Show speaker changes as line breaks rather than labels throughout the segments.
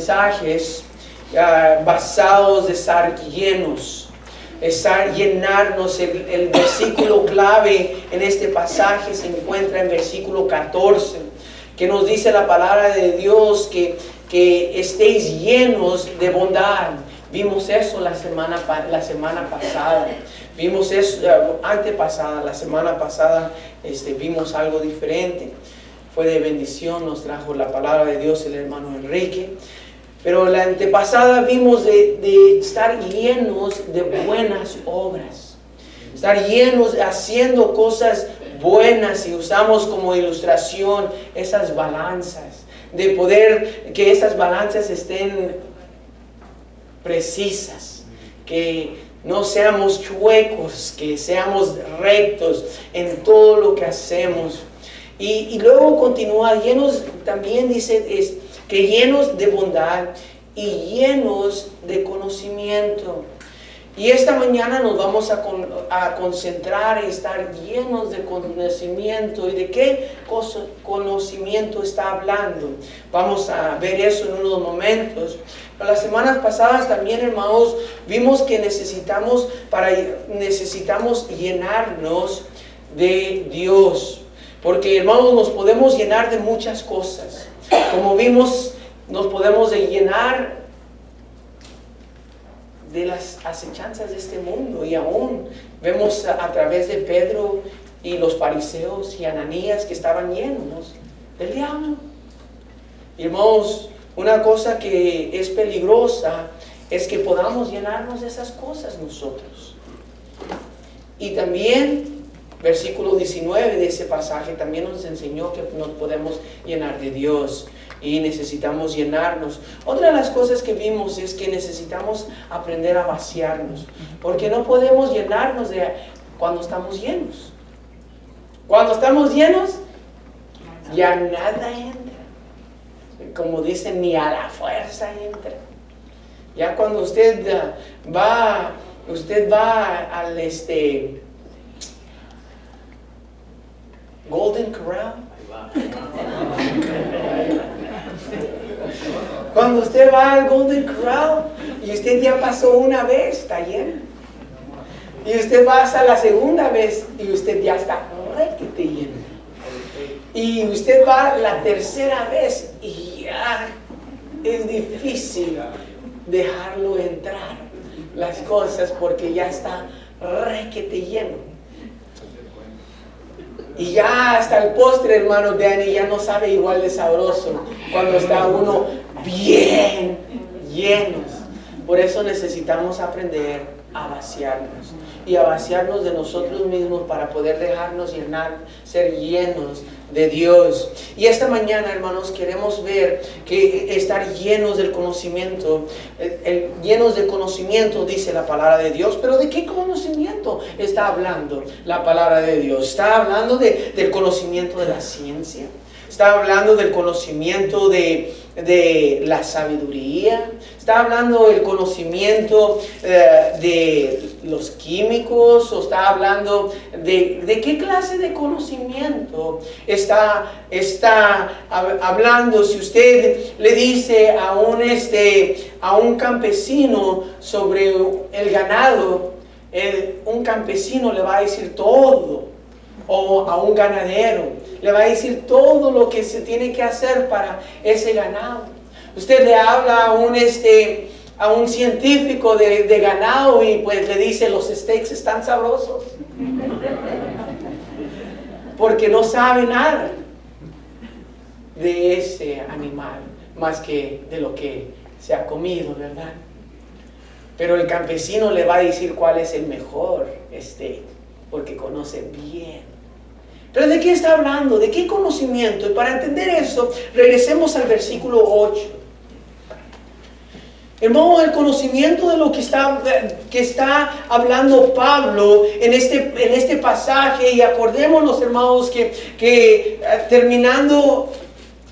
mensajes basados de estar llenos, llenarnos. El versículo clave en este pasaje se encuentra en versículo 14, que nos dice la palabra de Dios que estéis llenos de bondad. Vimos eso la semana pasada. Vimos eso antepasada. La semana pasada vimos algo diferente. Fue de bendición, nos trajo la palabra de Dios el hermano Enrique. Pero la antepasada vimos de estar llenos de buenas obras. Estar llenos haciendo cosas buenas, y usamos como ilustración esas balanzas. De poder que esas balanzas estén precisas. Que no seamos chuecos, que seamos rectos en todo lo que hacemos. Y luego continúa, llenos, también dice que llenos de bondad y llenos de conocimiento. Y esta mañana nos vamos a concentrar en estar llenos de conocimiento. ¿Y de qué conocimiento está hablando? Vamos a ver eso en unos momentos. Pero las semanas pasadas también, hermanos, vimos que necesitamos llenarnos de Dios. Porque, hermanos, nos podemos llenar de muchas cosas. Como vimos, nos podemos llenar de las acechanzas de este mundo. Y aún vemos a través de Pedro y los fariseos y Ananías que estaban llenos del diablo. Y, hermanos, una cosa que es peligrosa es que podamos llenarnos de esas cosas nosotros. Y también versículo 19 de ese pasaje también nos enseñó que nos podemos llenar de Dios y necesitamos llenarnos. Otra de las cosas que vimos es que necesitamos aprender a vaciarnos, porque no podemos llenarnos cuando estamos llenos. Cuando estamos llenos, ya nada entra. Como dicen, ni a la fuerza entra. Ya cuando usted va al Golden Corral. Cuando usted va al Golden Corral y usted ya pasó una vez, está lleno. Y usted va hasta la segunda vez y usted ya está requete lleno. Y usted va la tercera vez y ya es difícil dejarlo entrar las cosas porque ya está requete lleno. Y ya hasta el postre, hermano Danny, ya no sabe igual de sabroso cuando está uno bien llenos. Por eso necesitamos aprender a vaciarnos y a vaciarnos de nosotros mismos para poder dejarnos llenar, ser llenos de Dios. Y esta mañana, hermanos, queremos ver que estar llenos del conocimiento, llenos de conocimiento, dice la palabra de Dios. Pero ¿de qué conocimiento está hablando la palabra de Dios? Está hablando del conocimiento de la ciencia. Está hablando del conocimiento de la sabiduría. Está hablando del conocimiento de los químicos. O está hablando de qué clase de conocimiento está hablando. Si usted le dice a un campesino sobre el ganado, un campesino le va a decir todo. O a un ganadero le va a decir todo lo que se tiene que hacer para ese ganado. Usted le habla a un científico de ganado y pues le dice los steaks están sabrosos, porque no sabe nada de ese animal más que de lo que se ha comido, ¿verdad? Pero el campesino le va a decir cuál es el mejor steak, porque conoce bien. Pero ¿de qué está hablando? ¿De qué conocimiento? Y para entender eso, regresemos al versículo 8. Hermano, el conocimiento de lo que está hablando Pablo en este pasaje, y acordémonos, hermanos, que terminando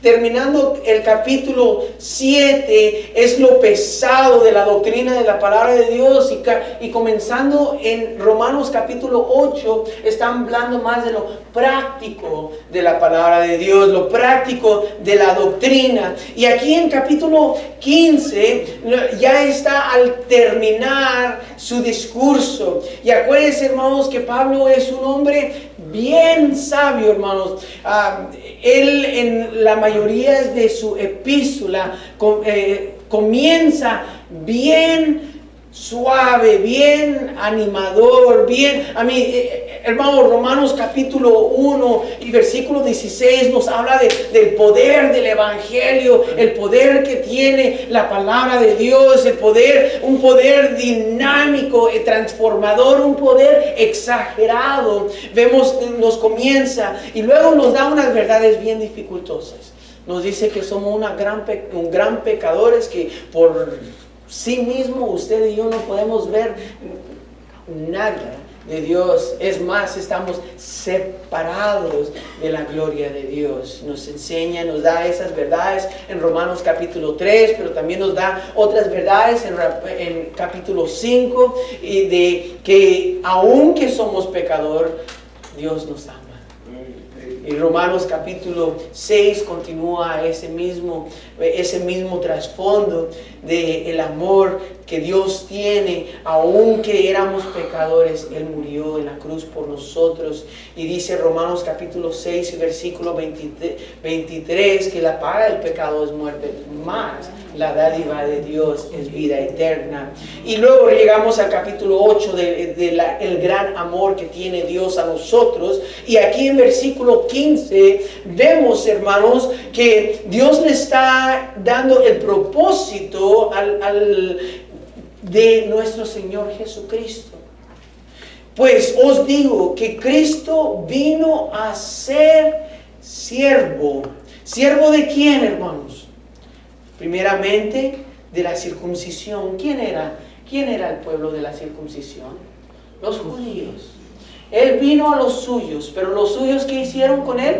terminando el capítulo 7, es lo pesado de la doctrina de la palabra de Dios. Y comenzando en Romanos capítulo 8, están hablando más de lo práctico de la palabra de Dios, lo práctico de la doctrina. Y aquí en capítulo 15, ya está al terminar su discurso. Y acuérdense, hermanos, que Pablo es un hombre bien sabio, hermanos. Él en la mayoría de su epístola comienza bien suave, bien animador, bien, hermanos, Romanos capítulo 1 y versículo 16 nos habla del poder del evangelio, el poder que tiene la palabra de Dios, un poder dinámico, transformador, un poder exagerado. Vemos, nos comienza y luego nos da unas verdades bien dificultosas. Nos dice que somos un gran pecadores, que por sí mismo usted y yo no podemos ver nada de Dios. Es más, estamos separados de la gloria de Dios. Nos enseña, nos da esas verdades en Romanos capítulo 3, pero también nos da otras verdades en capítulo 5, y de que aunque somos pecadores, Dios nos ama. Y Romanos capítulo 6 continúa ese mismo trasfondo del amor que Dios tiene. Aunque éramos pecadores, Él murió en la cruz por nosotros. Y dice Romanos capítulo 6 y versículo 23 que la paga del pecado es muerte, más la dádiva de Dios es vida eterna. Y luego llegamos al capítulo 8 el gran amor que tiene Dios a nosotros. Y aquí en versículo 15 vemos, hermanos, que Dios le está dando el propósito de nuestro Señor Jesucristo. Pues os digo que Cristo vino a ser siervo. ¿Siervo de quién, hermanos? Primeramente, de la circuncisión. ¿Quién era el pueblo de la circuncisión? Los judíos. Él vino a los suyos, pero los suyos, ¿qué hicieron con él?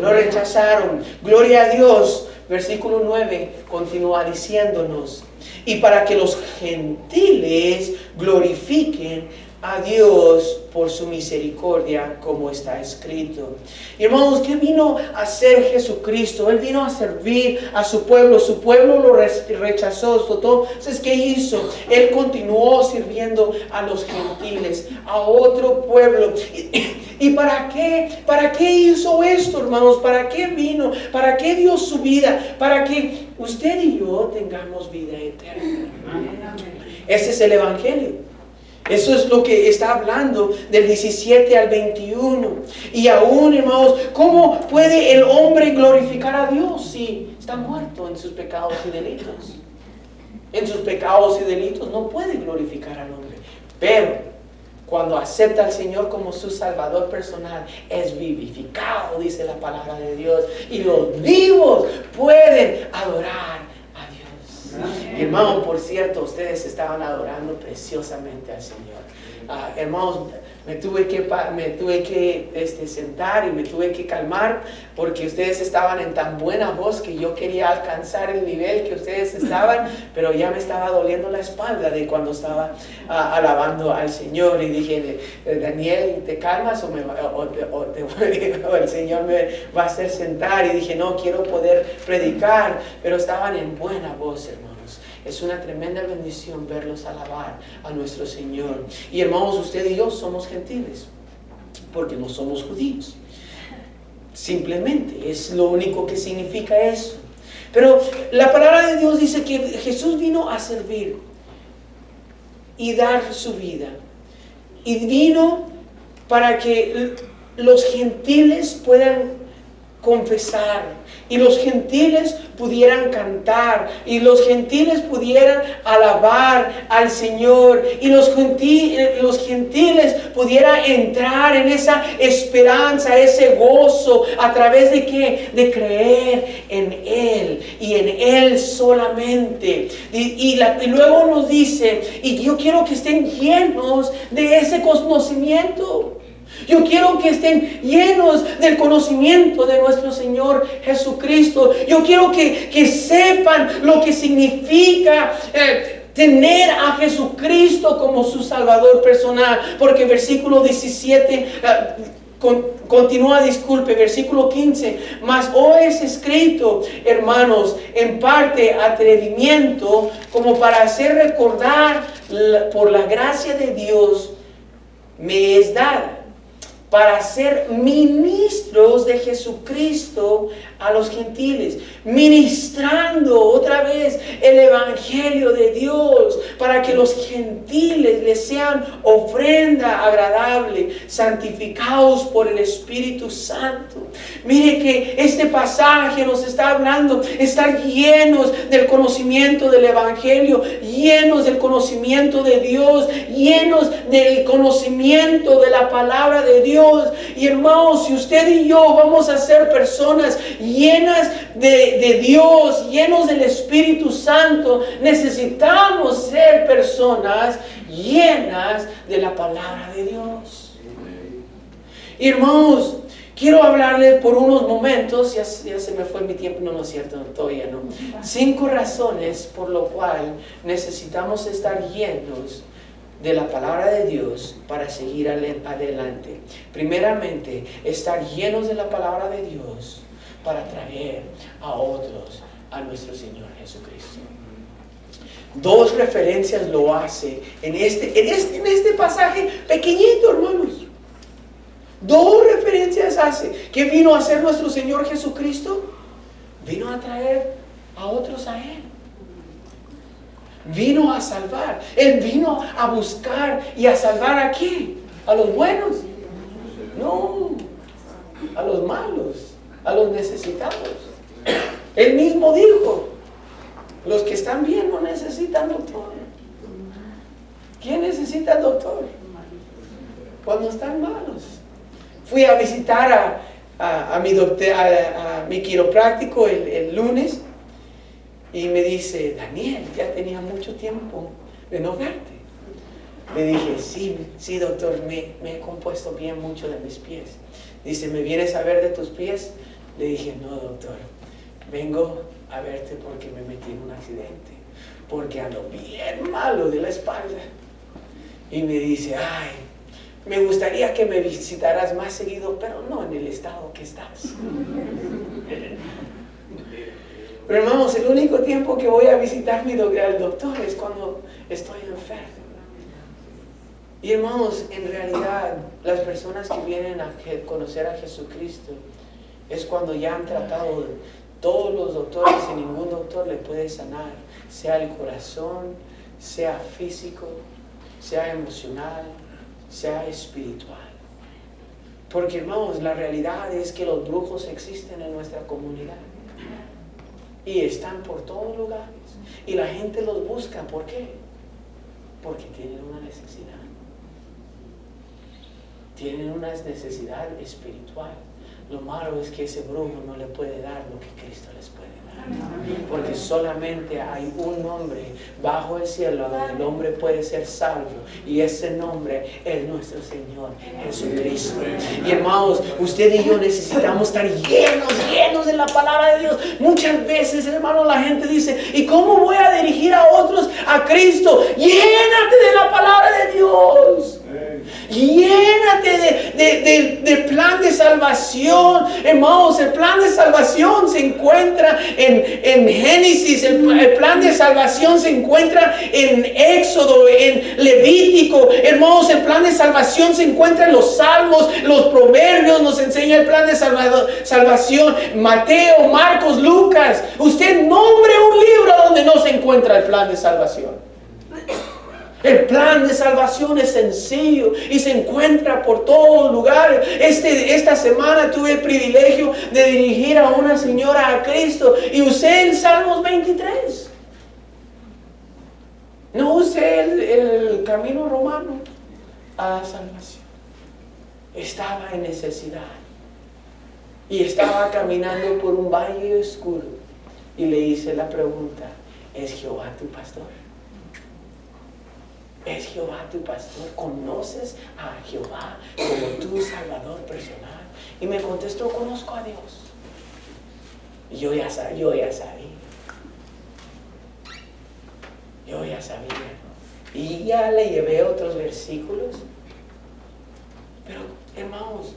Lo rechazaron. Gloria a Dios. Versículo 9 continúa diciéndonos: y para que los gentiles glorifiquen a Dios por su misericordia, como está escrito. Y hermanos, ¿qué vino a hacer Jesucristo? Él vino a servir a su pueblo. Su pueblo lo rechazó. Entonces, ¿qué hizo? Él continuó sirviendo a los gentiles, a otro pueblo. ¿Y para qué? ¿Para qué hizo esto, hermanos? ¿Para qué vino? ¿Para qué dio su vida? Para que usted y yo tengamos vida eterna. Ese es el evangelio. Eso es lo que está hablando del 17 al 21. Y aún, hermanos, ¿cómo puede el hombre glorificar a Dios si está muerto en sus pecados y delitos? En sus pecados y delitos no puede glorificar al hombre. Pero cuando acepta al Señor como su Salvador personal, es vivificado, dice la palabra de Dios. Y los vivos pueden adorar. Y hermano, por cierto, ustedes estaban adorando preciosamente al Señor. Hermanos, me tuve que sentar y me tuve que calmar, porque ustedes estaban en tan buena voz que yo quería alcanzar el nivel que ustedes estaban, pero ya me estaba doliendo la espalda de cuando estaba alabando al Señor. Y dije: Daniel, ¿te calmas o el Señor me va a hacer sentar? Y dije: no, quiero poder predicar. Pero estaban en buena voz, hermanos. Es una tremenda bendición verlos alabar a nuestro Señor. Y hermanos, usted y yo somos gentiles, porque no somos judíos. Simplemente, es lo único que significa eso. Pero la palabra de Dios dice que Jesús vino a servir y dar su vida. Y vino para que los gentiles puedan confesar, y los gentiles pudieran cantar, y los gentiles pudieran alabar al Señor, y los gentiles pudieran entrar en esa esperanza, ese gozo, a través de ¿qué? De creer en Él y en Él solamente. Y luego nos dice, y yo quiero que estén llenos de ese conocimiento. Yo quiero que estén llenos del conocimiento de nuestro Señor Jesucristo. Yo quiero que sepan lo que significa tener a Jesucristo como su Salvador personal. Porque versículo 17... versículo 15. Mas hoy es escrito, hermanos, en parte atrevimiento, como para hacer recordar por la gracia de Dios me es dada, para ser ministros de Jesucristo a los gentiles, ministrando otra vez el evangelio de Dios, para que los gentiles les sean ofrenda agradable, santificados por el Espíritu Santo. Mire que este pasaje nos está hablando, estar llenos del conocimiento del evangelio, llenos del conocimiento de Dios, llenos del conocimiento de la palabra de Dios. Y hermanos, si usted y yo vamos a ser personas llenas de Dios, llenos del Espíritu Santo, necesitamos ser personas llenas de la palabra de Dios. Y hermanos, quiero hablarle por unos momentos, ya se me fue mi tiempo, no es cierto, todavía no. 5 razones por lo cual necesitamos estar llenos de la palabra de Dios para seguir adelante. Primeramente, estar llenos de la palabra de Dios para traer a otros a nuestro Señor Jesucristo. 2 referencias lo hace en este pasaje pequeñito, hermanos. 2 referencias hace. ¿Qué vino a hacer nuestro Señor Jesucristo? Vino a traer a otros a Él. Vino a salvar. Él vino a buscar y a salvar ¿a quién? ¿A los buenos? No, a los malos, a los necesitados. Él mismo dijo, los que están bien no necesitan doctor. ¿Quién necesita doctor? Cuando están malos. Fui a visitar a mi quiropráctico el lunes. Y me dice, Daniel, ya tenía mucho tiempo de no verte. Le dije, sí doctor, me he compuesto bien mucho de mis pies. Dice, ¿me vienes a ver de tus pies? Le dije, no doctor, vengo a verte porque me metí en un accidente, porque ando bien malo de la espalda. Y me dice, ay, me gustaría que me visitaras más seguido, pero no en el estado que estás. Pero hermanos, el único tiempo que voy a visitar al doctor es cuando estoy enfermo. Y hermanos, en realidad, las personas que vienen a conocer a Jesucristo es cuando ya han tratado todos los doctores y ningún doctor le puede sanar, sea el corazón, sea físico, sea emocional, sea espiritual. Porque hermanos, la realidad es que los brujos existen en nuestra comunidad. Y están por todos lugares. Y la gente los busca. ¿Por qué? Porque tienen una necesidad. Tienen una necesidad espiritual. Lo malo es que ese brujo no le puede dar lo que Cristo les puede dar. Porque solamente hay un nombre bajo el cielo donde el hombre puede ser salvo. Y ese nombre es nuestro Señor Jesucristo. Y hermanos, usted y yo necesitamos estar llenos de la palabra de Dios. Muchas veces, hermanos, la gente dice, ¿y cómo voy a dirigir a otros a Cristo? Llénate de la palabra de Dios. Llénate del plan de salvación. Hermanos, el plan de salvación se encuentra en Génesis. El plan de salvación se encuentra en Éxodo, en Levítico. Hermanos, el plan de salvación se encuentra en los Salmos, los Proverbios nos enseña el plan de salvación. Mateo, Marcos, Lucas. Usted nombre un libro donde no se encuentra el plan de salvación. El plan de salvación es sencillo y se encuentra por todos lugares. Esta semana tuve el privilegio de dirigir a una señora a Cristo y usé el Salmos 23. No usé el camino romano a la salvación. Estaba en necesidad y estaba caminando por un valle oscuro y le hice la pregunta, ¿es Jehová tu pastor? ¿Es Jehová tu pastor? ¿Conoces a Jehová como tu Salvador personal? Y me contestó, conozco a Dios. Y yo ya sabía. Yo ya sabía. Y ya le llevé otros versículos. Pero, hermanos,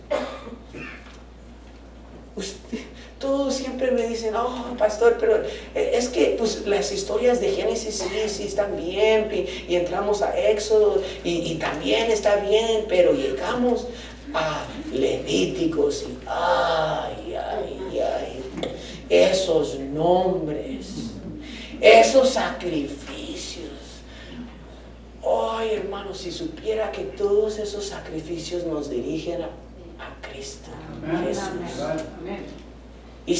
todos siempre me dicen, oh, pastor, pero es que pues, las historias de Génesis sí están bien, y entramos a Éxodo y también está bien, pero llegamos a Levíticos y ay, esos nombres, esos sacrificios. Ay, hermanos, si supiera que todos esos sacrificios nos dirigen a Cristo Jesús. Y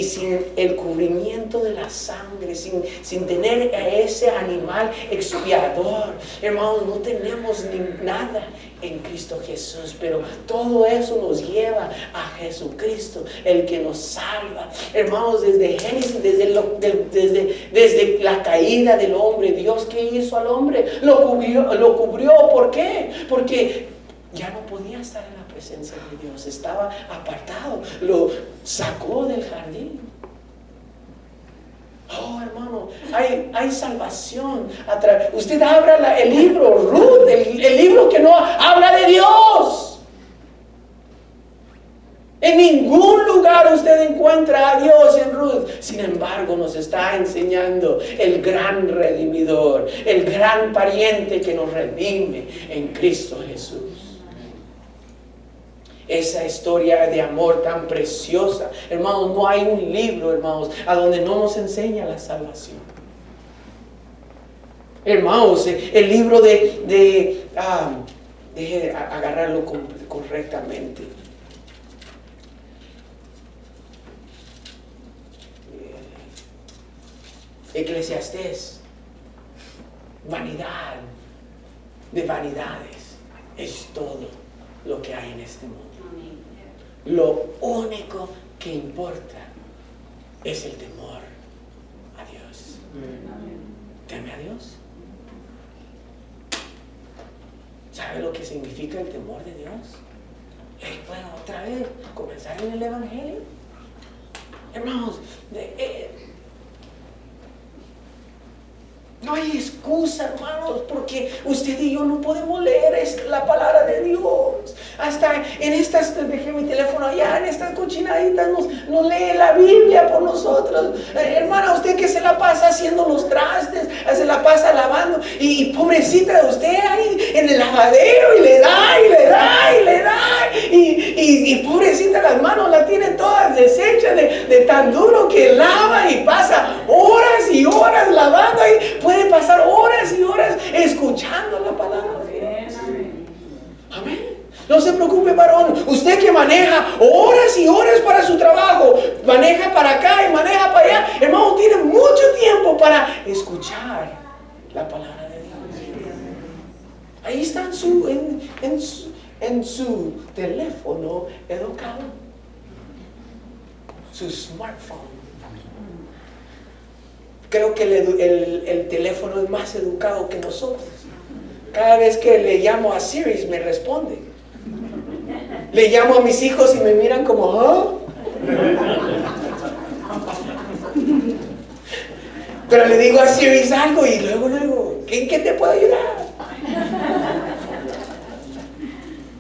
sin el cubrimiento de la sangre, sin tener a ese animal expiador, hermanos, no tenemos nada en Cristo Jesús. Pero todo eso nos lleva a Jesucristo, el que nos salva. Hermanos, desde Génesis, desde la caída del hombre, Dios, ¿qué hizo al hombre? Lo cubrió. ¿Por qué? Porque ya no podía estar en la presencia de Dios, estaba apartado, lo sacó del jardín. Oh, hermano, hay salvación. Usted abra el libro Ruth, el libro que no habla de Dios. En ningún lugar usted encuentra a Dios en Ruth. Sin embargo, nos está enseñando el gran redimidor, el gran pariente que nos redime en Cristo Jesús. Esa historia de amor tan preciosa. Hermanos, no hay un libro, hermanos, a donde no nos enseña la salvación. Hermanos, el libro deje agarrarlo correctamente. Eclesiastés, vanidad de vanidades, es todo lo que hay en este mundo. Lo único que importa es el temor a Dios. ¿Teme a Dios? ¿Sabe lo que significa el temor de Dios? Bueno, otra vez, comenzar en el Evangelio. Hermanos, no hay excusa, hermanos, porque usted y yo no podemos leer la palabra de Dios. Hasta en estas, dejé mi teléfono allá, en estas cochinaditas nos lee la Biblia por nosotros. Hermana, usted que se la pasa haciendo los trastes, se la pasa lavando, y pobrecita de usted ahí en el lavadero, y le da, y pobrecita, las manos las tiene todas deshechas de tan duro que lava, y pasa horas y horas lavando ahí. Puede pasar horas y horas escuchando la palabra de Dios. Amén. No se preocupe, varón. Usted que maneja horas y horas para su trabajo, maneja para acá y maneja para allá, hermano, tiene mucho tiempo para escuchar la palabra de Dios. Ahí está en su teléfono educado, su smartphone. Creo que el teléfono es más educado que nosotros. Cada vez que le llamo a Siri me responde. Le llamo a mis hijos y me miran como, ¿oh? Pero le digo a Siri algo y luego, ¿en qué te puedo ayudar?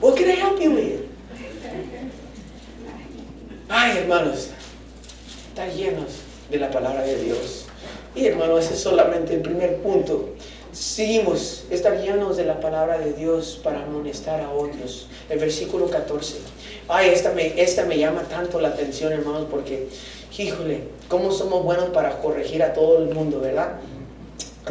What can I help you with? Ay, hermanos, están llenos de la palabra de Dios. Y hermano, ese es solamente el primer punto. Seguimos, estar llenos de la palabra de Dios para amonestar a otros. El versículo 14. Ay, esta me llama tanto la atención, hermanos, porque, híjole, cómo somos buenos para corregir a todo el mundo, ¿verdad?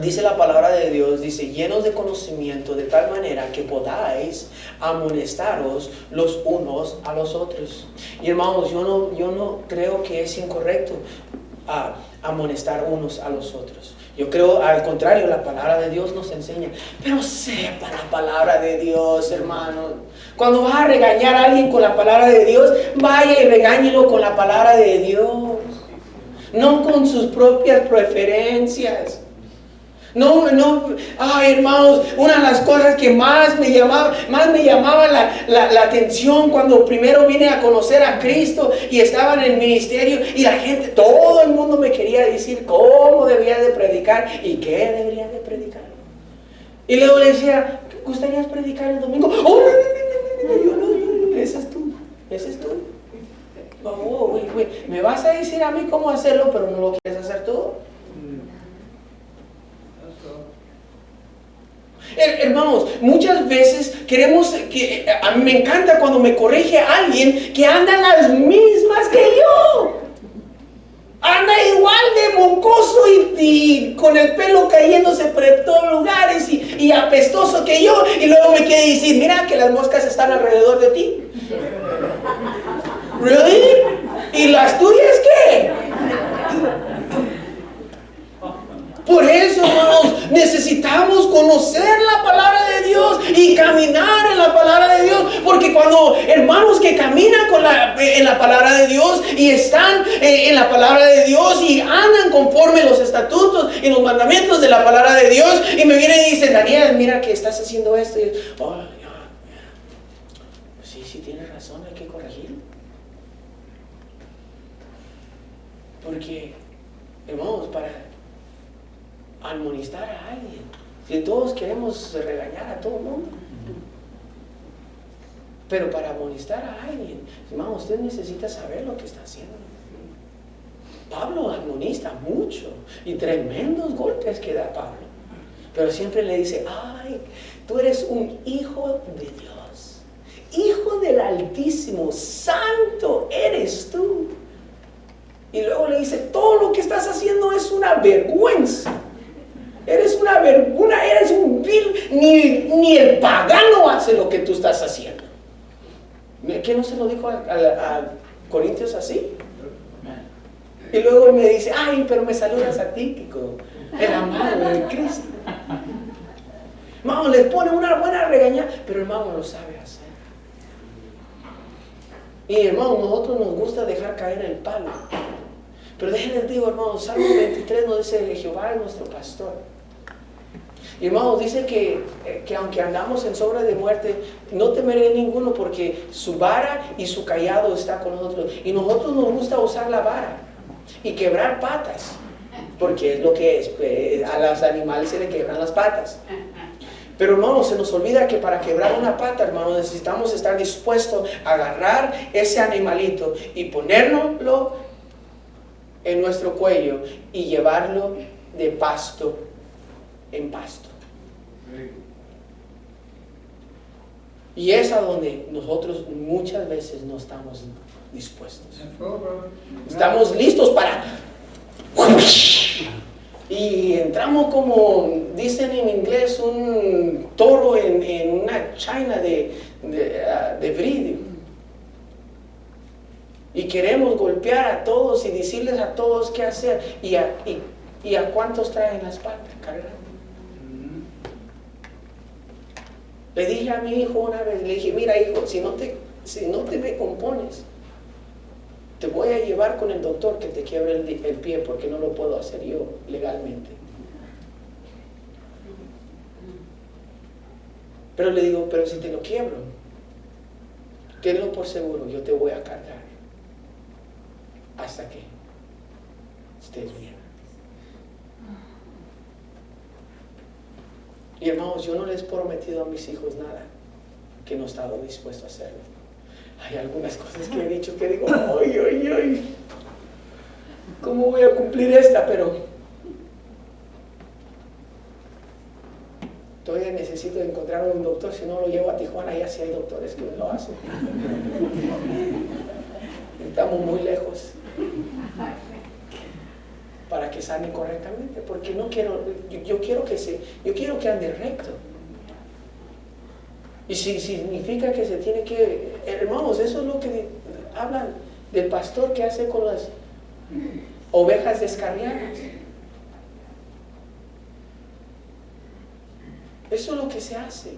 Dice la palabra de Dios, dice, llenos de conocimiento, de tal manera que podáis amonestaros los unos a los otros. Y hermanos, yo no creo que es incorrecto amonestar unos a los otros. Yo creo, al contrario, la palabra de Dios nos enseña. Pero sepa la palabra de Dios, hermanos. Cuando vas a regañar a alguien con la palabra de Dios, vaya y regáñelo con la palabra de Dios, no con sus propias preferencias. No, ay hermanos, una de las cosas que más me llamaba la atención cuando primero vine a conocer a Cristo y estaba en el ministerio y la gente, todo el mundo me quería decir cómo debía de predicar y qué debería de predicar. Y luego le decía, ¿gustarías predicar el domingo? Oh, no, ese es tú. Oh, güey, me vas a decir a mí cómo hacerlo, pero no lo quieres hacer tú. Hermanos, muchas veces a mí me encanta cuando me corrige alguien que anda en las mismas que yo. Anda igual de mocoso y con el pelo cayéndose por todos lugares y apestoso que yo. Y luego me quiere decir, mira que las moscas están alrededor de ti. ¿Really? ¿Y las tuyas qué? Por eso, hermanos, necesitamos conocer la palabra de Dios y caminar en la palabra de Dios. Porque cuando hermanos que caminan en la palabra de Dios y están en la palabra de Dios y andan conforme los estatutos y los mandamientos de la palabra de Dios, y me vienen y dicen, Daniel, mira que estás haciendo esto. Y sí, tienes razón, hay que corregirlo. Porque, hermanos, para amonestar a alguien, si todos queremos regañar a todo el mundo, pero para amonestar a alguien, hermano, usted necesita saber lo que está haciendo. Pablo amonesta mucho y tremendos golpes que da Pablo, pero siempre le dice, ay, tú eres un hijo de Dios, hijo del Altísimo, santo eres tú. Y luego le dice, todo lo que estás haciendo es una vergüenza. Eres un vil, ni el pagano hace lo que tú estás haciendo. ¿Qué no se lo dijo a Corintios así? Y luego me dice, ay, pero me saludas a Tíquico, el amado de Cristo. Hermano, le pone una buena regaña, pero hermano lo sabe hacer. Y hermano, nosotros nos gusta dejar caer el palo. Pero déjenles digo, hermanos, Salmo 23 nos dice que Jehová es nuestro pastor. Y hermanos, dice que aunque andamos en sombra de muerte, no temeré ninguno porque su vara y su cayado está con nosotros. Y nosotros nos gusta usar la vara y quebrar patas, porque es lo que es, a los animales se le quebran las patas. Pero hermanos, se nos olvida que para quebrar una pata, hermanos, necesitamos estar dispuestos a agarrar ese animalito y ponérnoslo en nuestro cuello y llevarlo de pasto en pasto. Y es a donde nosotros muchas veces no estamos dispuestos. Estamos listos para y entramos, como dicen en inglés, un toro en una china de vidrio. Y queremos golpear a todos y decirles a todos qué hacer. ¿Y a cuántos traen la espalda cargando? Le dije a mi hijo una vez, le dije, mira hijo, si no te me compones, te voy a llevar con el doctor que te quiebre el pie, porque no lo puedo hacer yo legalmente. Pero le digo, pero si te lo quiebro, tenlo por seguro, yo te voy a cargar hasta que estés bien. Y hermanos, yo no les he prometido a mis hijos nada que no he estado dispuesto a hacerlo. Hay algunas cosas que he dicho que digo, ay, ¿cómo voy a cumplir esta? Pero todavía necesito encontrar un doctor, si no lo llevo a Tijuana, ya sí hay doctores que lo hacen. Estamos muy lejos para que sanen correctamente, porque yo quiero que ande recto. Y si significa que se tiene que, hermanos, eso es lo que hablan del pastor que hace con las ovejas descarriadas. Eso es lo que se hace.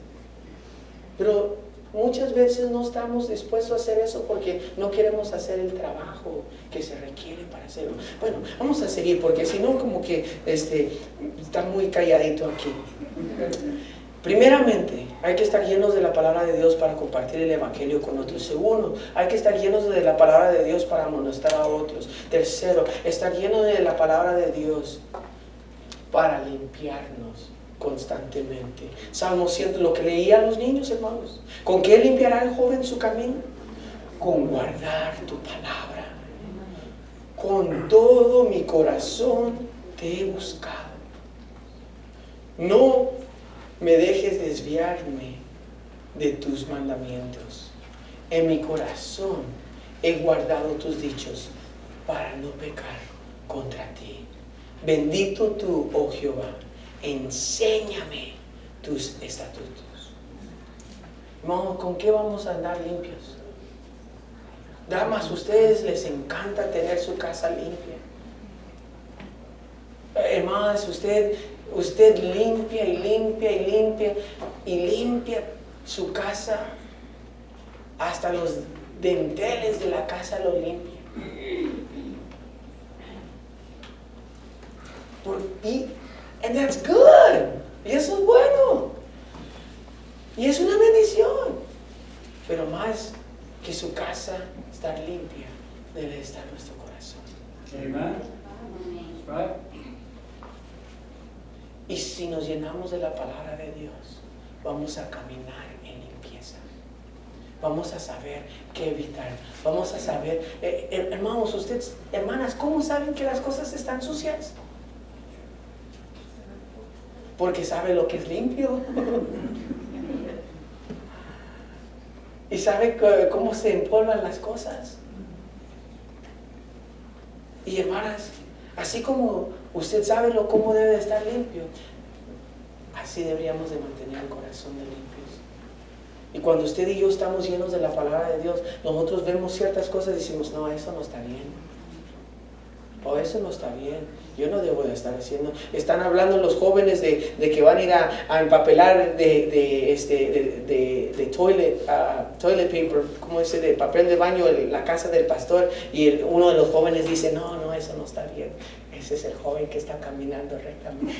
Pero muchas veces no estamos dispuestos a hacer eso porque no queremos hacer el trabajo que se requiere para hacerlo. Bueno, vamos a seguir porque si no como que está muy calladito aquí. Primeramente, hay que estar llenos de la palabra de Dios para compartir el evangelio con otros. Segundo, hay que estar llenos de la palabra de Dios para amonestar a otros. Tercero, estar llenos de la palabra de Dios para limpiarnos constantemente. Salmo 100, lo que leía a los niños, hermanos. ¿Con qué limpiará el joven su camino? Con guardar tu palabra. Con todo mi corazón te he buscado. No me dejes desviarme de tus mandamientos. En mi corazón he guardado tus dichos para no pecar contra ti. Bendito tú, oh Jehová, enséñame tus estatutos. Hermano, ¿con qué vamos a andar limpios? Damas, a ustedes les encanta tener su casa limpia. Hermanas, usted limpia y limpia y limpia y limpia su casa, hasta los dinteles de la casa lo limpia. And that's good. Y eso es bueno. Y es una bendición. Pero más que su casa estar limpia, debe estar nuestro corazón.
Amen. Right?
Y si nos llenamos de la palabra de Dios, vamos a caminar en limpieza. Vamos a saber qué evitar. Vamos a saber, hermanos, ustedes, hermanas, ¿cómo saben que las cosas están sucias? Porque sabe lo que es limpio. Y sabe cómo se empolvan las cosas. Y hermanas, así como usted sabe cómo debe de estar limpio, así deberíamos de mantener el corazón de limpios. Y cuando usted y yo estamos llenos de la palabra de Dios, nosotros vemos ciertas cosas y decimos, no, eso no está bien. O eso no está bien, yo no debo de estar haciendo. Están hablando los jóvenes de que van a ir a empapelar de toilet paper, ¿cómo dice? De papel de baño, la casa del pastor. Y uno de los jóvenes dice, no, eso no está bien. Ese es el joven que está caminando rectamente.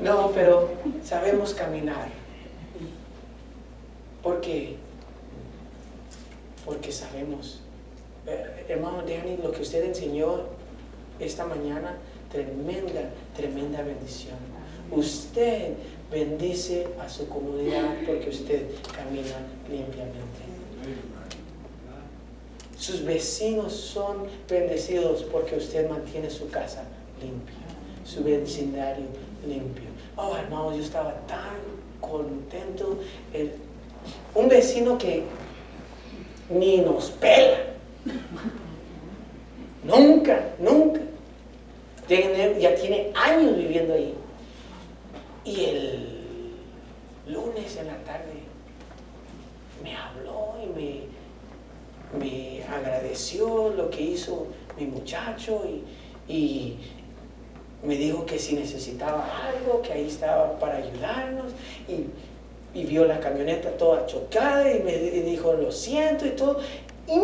No, pero sabemos caminar. ¿Por qué? Porque sabemos. Hermano Danny, lo que usted enseñó esta mañana, tremenda bendición. Usted bendice a su comunidad porque usted camina limpiamente. Sus vecinos son bendecidos porque usted mantiene su casa limpia, su vecindario limpio. Oh, hermano, yo estaba tan contento. Un vecino que ni nos pela. Nunca. Ya tiene años viviendo ahí. Y el lunes en la tarde me habló y me agradeció lo que hizo mi muchacho y me dijo que si necesitaba algo, que ahí estaba para ayudarnos, y vio la camioneta toda chocada y me dijo lo siento y todo. Y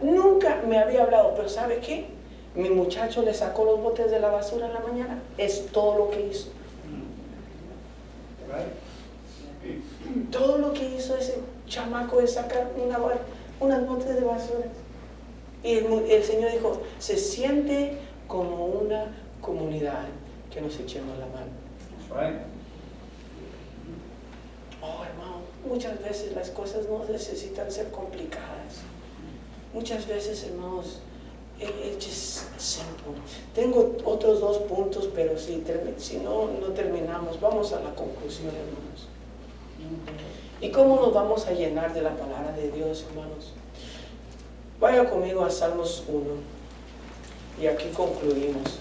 nunca me había hablado, pero ¿sabe qué? Mi muchacho le sacó los botes de la basura en la mañana. Es todo lo que hizo. Todo lo que hizo ese chamaco es sacar unas botes de basura. Y el Señor dijo, se siente como una comunidad que nos echemos la mano. Oh, hermano, muchas veces las cosas no necesitan ser complicadas. Muchas veces, hermanos, it's just simple. Tengo otros 2 puntos, pero si no terminamos, vamos a la conclusión, hermanos. ¿Y cómo nos vamos a llenar de la palabra de Dios, hermanos? Vaya conmigo a Salmos 1 y aquí concluimos.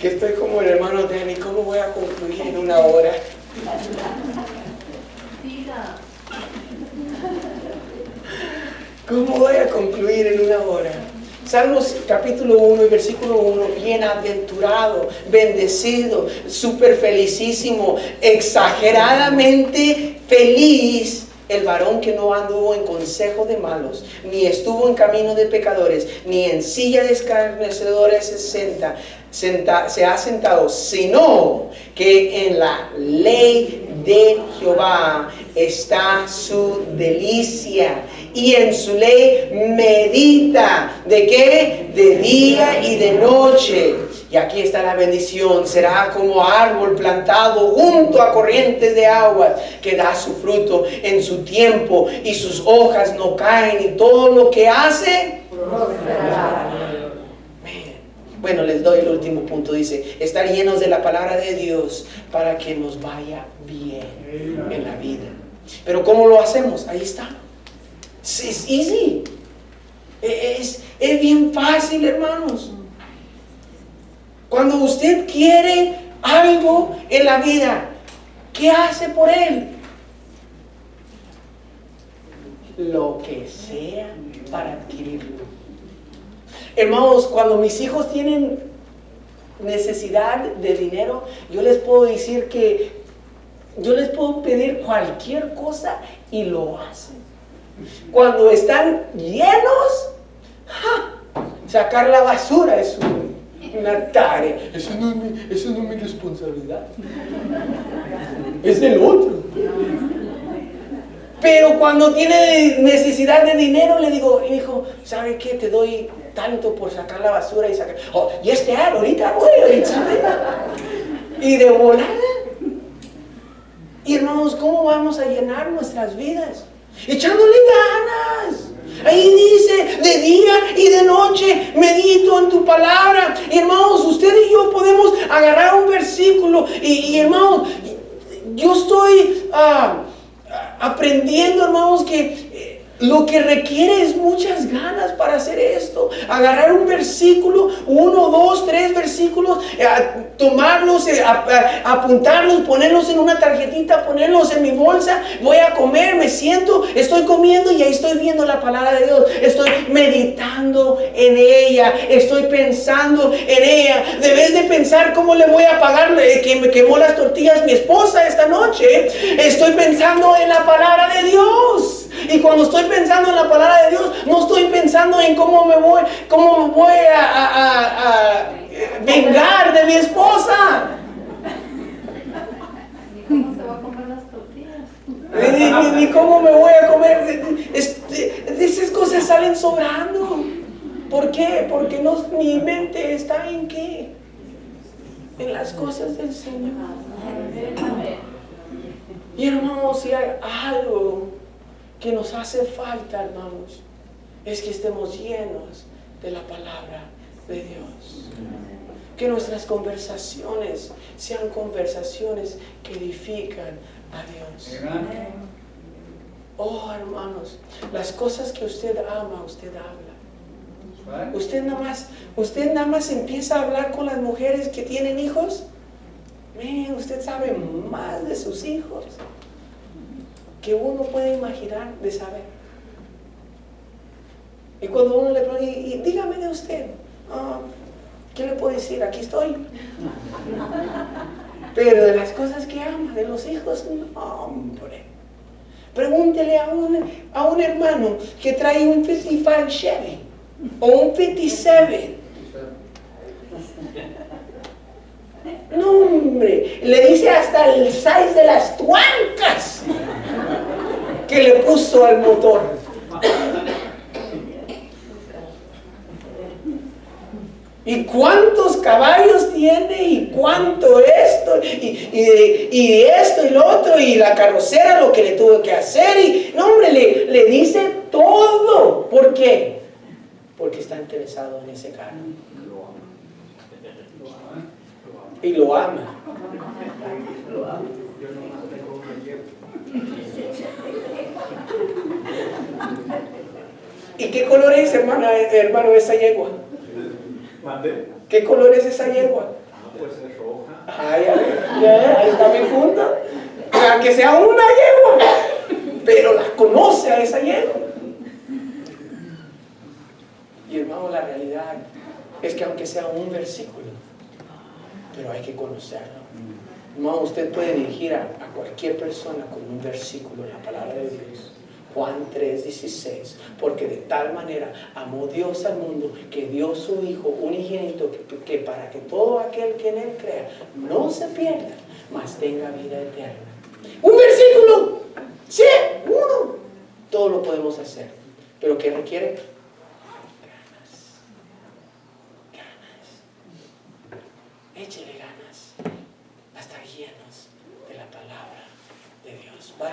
Que estoy como el hermano Danny, ¿cómo voy a concluir en 1 hora? ¿Cómo voy a concluir en 1 hora? Salmos capítulo 1 y versículo 1, bienaventurado, bendecido, súper felicísimo, exageradamente feliz el varón que no anduvo en consejo de malos, ni estuvo en camino de pecadores, ni en silla de escarnecedores se ha sentado, sino que en la ley de Jehová está su delicia, y en su ley medita. ¿De qué? De día y de noche. Y aquí está la bendición: será como árbol plantado junto a corrientes de aguas, que da su fruto en su tiempo, y sus hojas no caen, y todo lo que hace prosperará. Bueno, les doy el último punto. Dice, estar llenos de la palabra de Dios para que nos vaya bien en la vida. Pero ¿cómo lo hacemos? Ahí está. Es easy. Es bien fácil, hermanos. Cuando usted quiere algo en la vida, ¿qué hace por él? Lo que sea para adquirirlo. Hermanos, cuando mis hijos tienen necesidad de dinero, yo les puedo decir que yo les puedo pedir cualquier cosa y lo hacen. Cuando están llenos, sacar la basura es una tarea. Eso no es mi responsabilidad. Es del otro. Pero cuando tiene necesidad de dinero, le digo, hijo, ¿sabe qué? Te doy tanto por sacar la basura y sacar. Oh, y ahorita voy, y de volada. Y hermanos, ¿cómo vamos a llenar nuestras vidas? Echándole ganas. Ahí dice, de día y de noche medito en tu palabra. Y hermanos, usted y yo podemos agarrar un versículo. Y hermanos, yo estoy aprendiendo, hermanos, que lo que requiere es muchas ganas para hacer esto. Agarrar un versículo, 1, 2, 3 versículos, tomarlos, apuntarlos, ponerlos en una tarjetita, ponerlos en mi bolsa. Voy a comer, me siento, estoy comiendo y ahí estoy viendo la palabra de Dios. Estoy meditando en ella, estoy pensando en ella. Debes de pensar cómo le voy a pagar que me quemó las tortillas mi esposa esta noche. Estoy pensando en la palabra de Dios. Y cuando estoy pensando en la palabra de Dios, no estoy pensando en cómo me voy a vengar de mi esposa.
Ni cómo se va a comer las tortillas.
Ni cómo me voy a comer. Esas cosas salen sobrando. ¿Por qué? Porque mi mente está en ¿qué? En las cosas del Señor. Y hermanos, si hay algo que nos hace falta, hermanos, es que estemos llenos de la palabra de Dios. Que nuestras conversaciones sean conversaciones que edifican a Dios. Oh, hermanos, las cosas que usted ama, usted habla. Usted nada más empieza a hablar con las mujeres que tienen hijos. Usted sabe más de sus hijos que uno puede imaginar de saber. Y cuando uno le pregunta, y dígame de usted, ¿qué le puedo decir? Aquí estoy. Pero de las cosas que ama, de los hijos, no, hombre. Pregúntele a un hermano que trae un 55 Chevy o un 57. No, hombre, le dice hasta el size de las tuercas que le puso al motor. ¿Y cuántos caballos tiene? ¿Y cuánto esto? Y esto y lo otro, y la carrocera, lo que le tuvo que hacer. Y no, hombre, le dice todo. ¿Por qué? Porque está interesado en ese carro. Y lo ama. ¿Y qué color es, hermano, esa yegua? ¿Qué color es esa yegua?
Pues es roja.
Ahí está mi punto. Que sea una yegua, pero la conoce a esa yegua. Y hermano, hermano, la realidad es que aunque sea un versículo, pero hay que conocerlo. Hermano, usted puede dirigir a cualquier persona con un versículo en la palabra de Dios. Juan 3:16, porque de tal manera amó Dios al mundo que dio su Hijo unigénito, que para que todo aquel que en Él crea no se pierda, mas tenga vida eterna. Un versículo, sí, uno. Todo lo podemos hacer, pero ¿qué requiere? Ganas. Échele ganas a estar llenos de la palabra de Dios. Vaya.